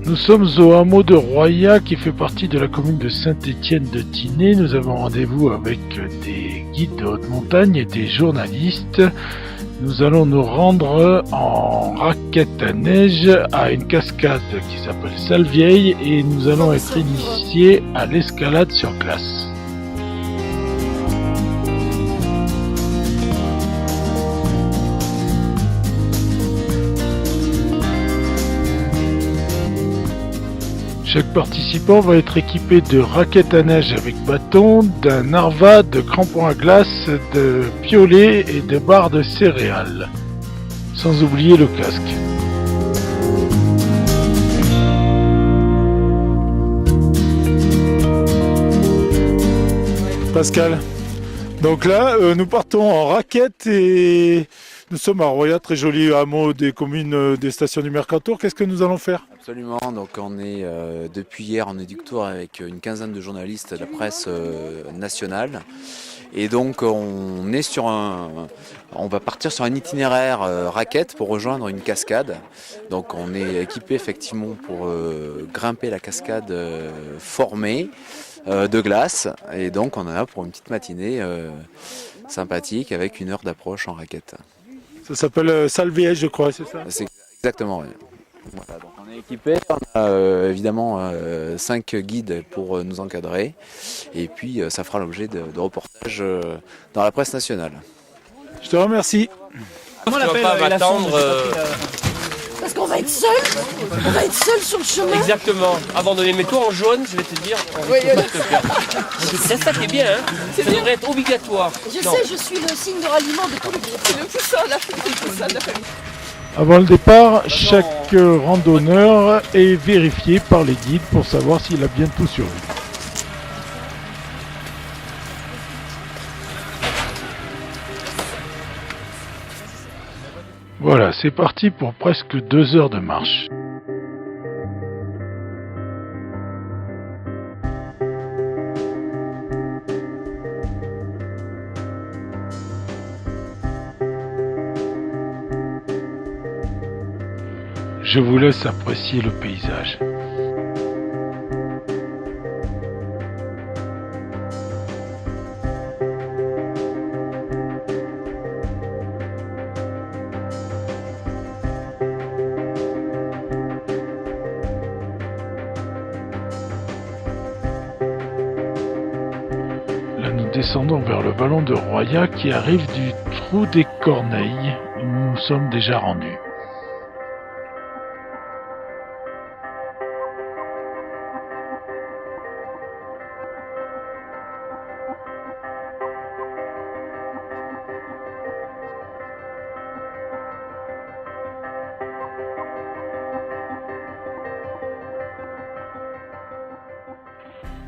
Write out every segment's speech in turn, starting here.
Nous sommes au hameau de Roya qui fait partie de la commune de Saint-Étienne-de-Tinée. Nous avons rendez-vous avec des guides de haute montagne et des journalistes. Nous allons nous rendre en raquette à neige à une cascade qui s'appelle Salvieille et nous allons être initiés à l'escalade sur glace. Chaque participant va être équipé de raquettes à neige avec bâton, d'un narva, de crampons à glace, de piolets et de barres de céréales. Sans oublier le casque. Pascal. Donc là, nous partons en raquette et nous sommes à Roya, très joli hameau des communes des stations du Mercantour. Qu'est-ce que nous allons faire ? Absolument, donc on est depuis hier en éductour avec une quinzaine de journalistes de la presse nationale. Et donc on va partir sur un itinéraire raquette pour rejoindre une cascade. Donc on est équipé effectivement pour grimper la cascade formée de glace. Et donc on en a pour une petite matinée sympathique avec 1 heure d'approche en raquette. Ça s'appelle Salvieille, je crois, c'est ça ? C'est exactement, oui. Voilà, donc on est équipé, on a évidemment 5 guides pour nous encadrer et puis ça fera l'objet de reportages dans la presse nationale. Je te remercie. Comment on va pas m'attendre Parce qu'on va être seul sur le chemin. Exactement. Abandonner mes tours en jaune, je vais te dire. C'est ça qui est bien, hein. Ça devrait être obligatoire. Je sais, je suis le signe de ralliement de tout le groupe. C'est le poussin de la famille. Avant le départ, chaque randonneur est vérifié par les guides pour savoir s'il a bien tout sur lui. Voilà, c'est parti pour presque 2 heures de marche. Je vous laisse apprécier le paysage. Là, nous descendons vers le vallon de Roya qui arrive du trou des Corneilles où nous sommes déjà rendus.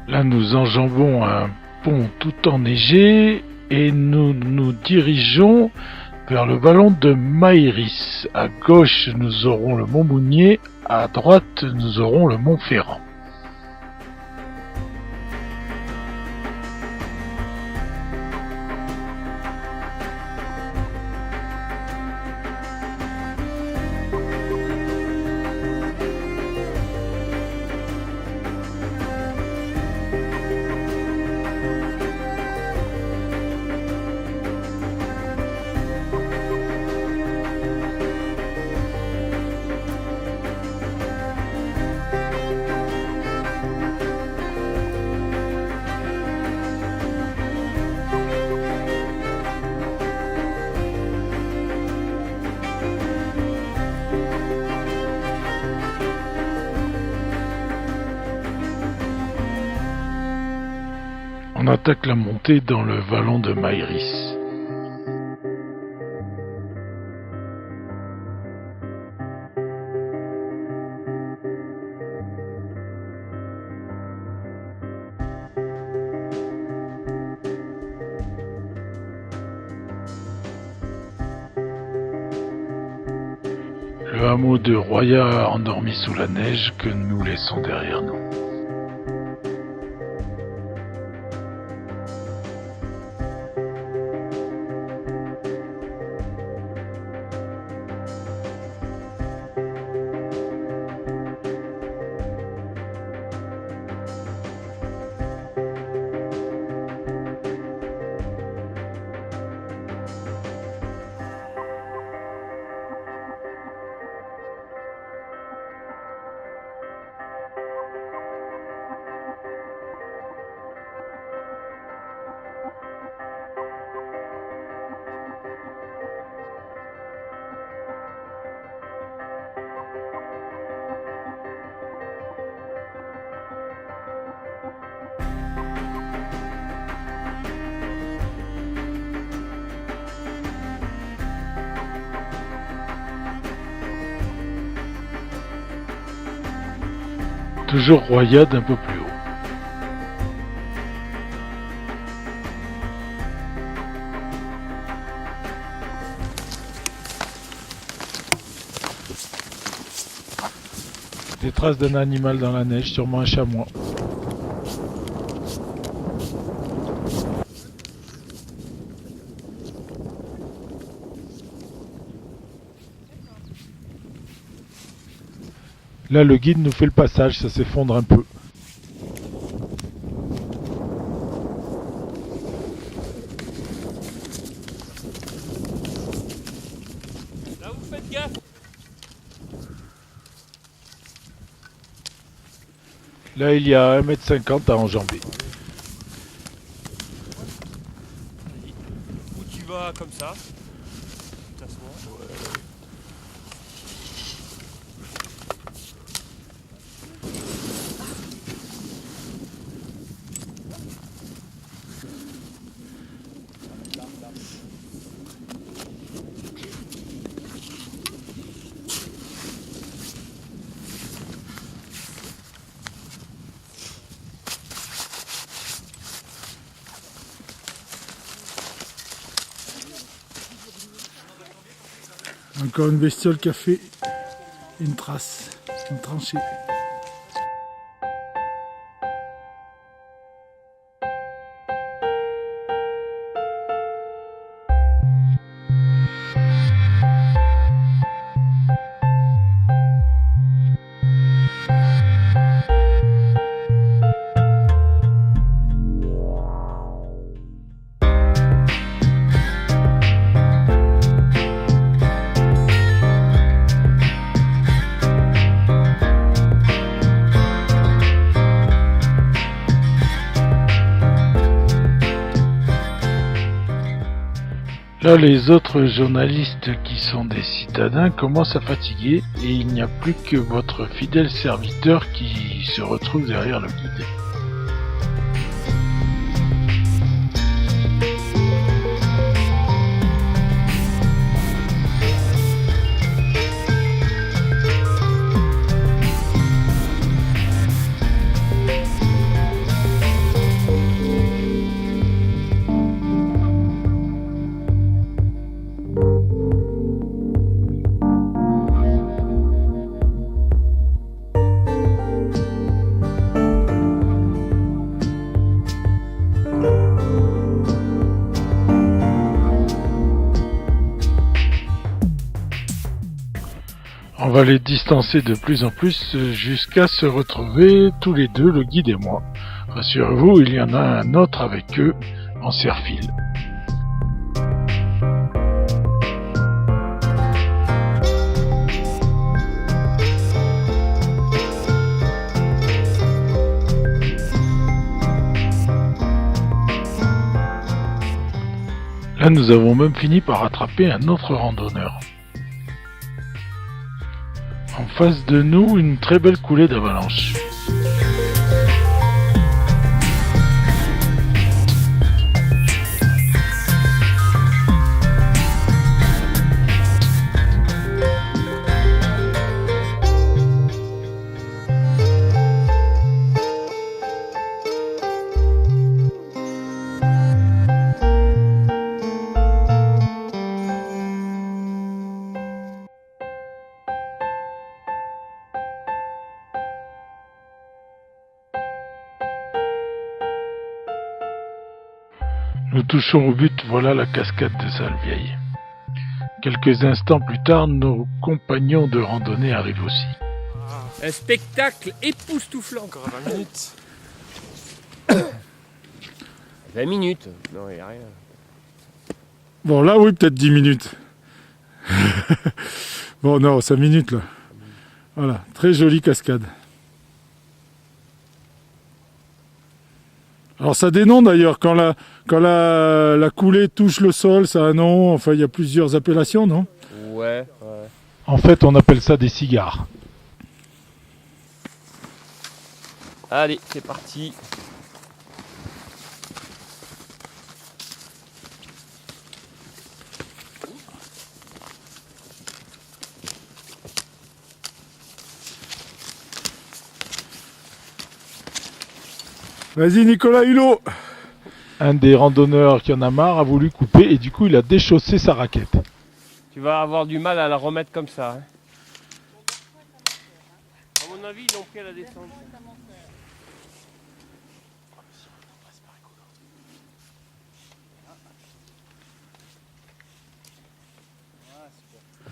Là, nous enjambons un pont tout enneigé et nous nous dirigeons vers le vallon de Maïris. À gauche, nous aurons le mont Mounier, à droite, nous aurons le mont Ferrand. On attaque la montée dans le vallon de Maïris. Le hameau de Roya endormi sous la neige que nous laissons derrière nous. toujours Roya d'un peu plus haut. Des traces d'un animal dans la neige, sûrement un chamois. Là, le guide nous fait le passage, ça s'effondre un peu. Là, vous faites gaffe. Là, il y a 1,50 m à enjamber. Où tu vas comme ça. T'assois. Encore une bestiole qui a fait une trace, une tranchée. Là, les autres journalistes qui sont des citadins commencent à fatiguer et il n'y a plus que votre fidèle serviteur qui se retrouve derrière le guide. On va les distancer de plus en plus jusqu'à se retrouver tous les deux, le guide et moi. Rassurez-vous, il y en a un autre avec eux en serre-fil. Là, nous avons même fini par rattraper un autre randonneur. En face de nous, une très belle coulée d'avalanche. Nous touchons au but, voilà la cascade de Salvieille. Quelques instants plus tard, nos compagnons de randonnée arrivent aussi. Un spectacle époustouflant. Encore 20 minutes. 20 minutes. Non, il n'y a rien. Bon, là, oui, peut-être 10 minutes. Bon, non, 5 minutes, là. Voilà, très jolie cascade. Alors, ça a des noms, d'ailleurs. Quand la coulée touche le sol, ça a un nom. Enfin, il y a plusieurs appellations, non? Ouais, ouais. En fait, on appelle ça des cigares. Allez, c'est parti. Vas-y Nicolas Hulot. Un des randonneurs qui en a marre a voulu couper et du coup il a déchaussé sa raquette. Tu vas avoir du mal à la remettre comme ça. Hein. À mon avis, ils l'ont pris à la descente.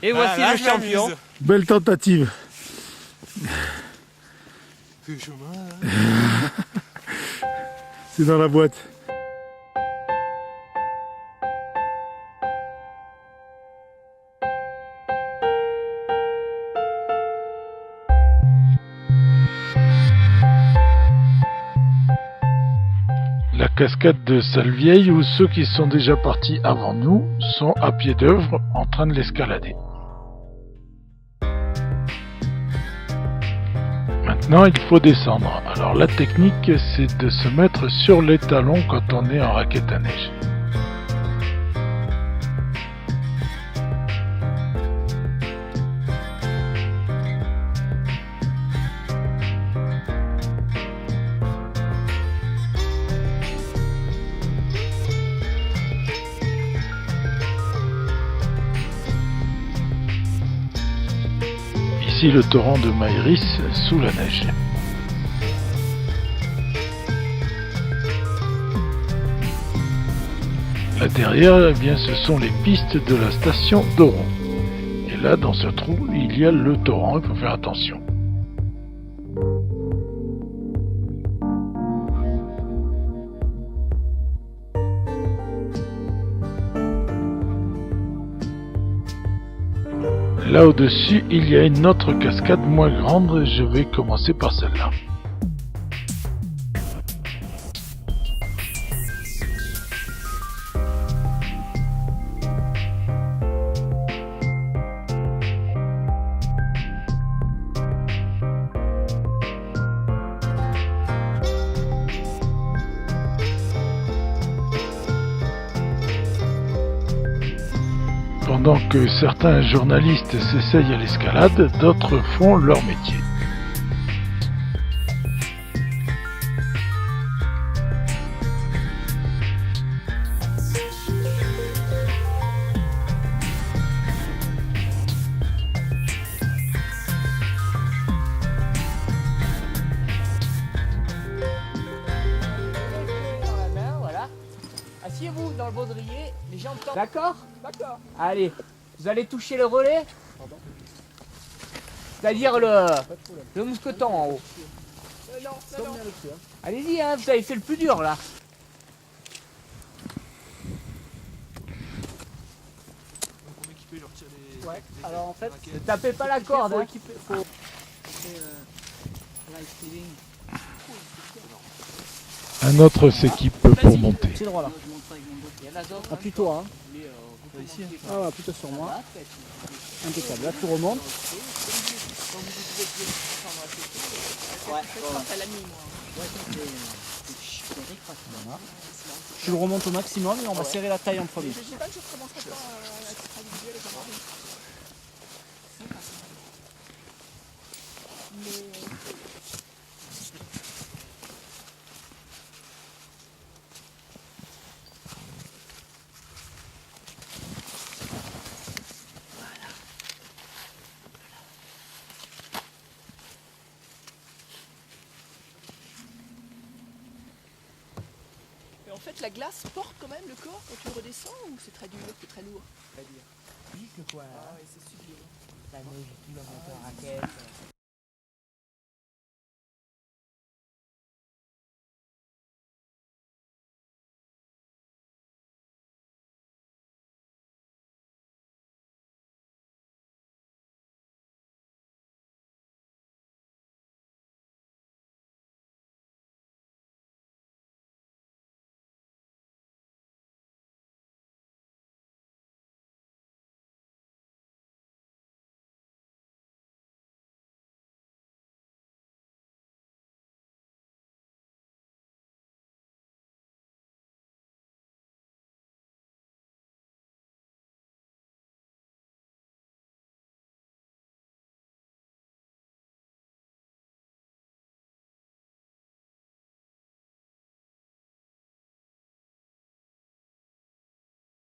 Et voici le champion. Belle tentative. C'est dans la boîte. La cascade de Salvieille, où ceux qui sont déjà partis avant nous sont à pied d'œuvre en train de l'escalader. Maintenant, il faut descendre. Alors la technique, c'est de se mettre sur les talons quand on est en raquette à neige. Ici le torrent de Maïris sous la neige. Là derrière, eh bien, ce sont les pistes de la station d'Oron. Et là, dans ce trou, il y a le torrent, il faut faire attention. Là au-dessus, il y a une autre cascade moins grande, je vais commencer par celle-là. Pendant que certains journalistes s'essayent à l'escalade, d'autres font leur métier. Dans la main, voilà. Asseyez-vous dans le baudrier, les jambes tendent. D'accord? D'accord. Allez, vous allez toucher le relais. C'est-à-dire le mousqueton en haut. Non. Allez-y, hein, vous avez fait le plus dur là. Ouais, alors en fait, ne tapez pas la corde. Hein. Un autre s'équipe pour monter. C'est droit là. Ah, plutôt, hein. Ah ouais, plutôt sur moi. Impeccable. Là, tu remontes. Je le remonte au maximum et on va serrer la taille en premier. Je sais pas que je recommencerai pas à être habituée avec Marie. Mais en fait, la glace porte quand même le corps quand tu redescends ou c'est très dur, c'est très lourd? Juste quoi. Ah ouais, c'est super. La neige, tout le moteur raquette.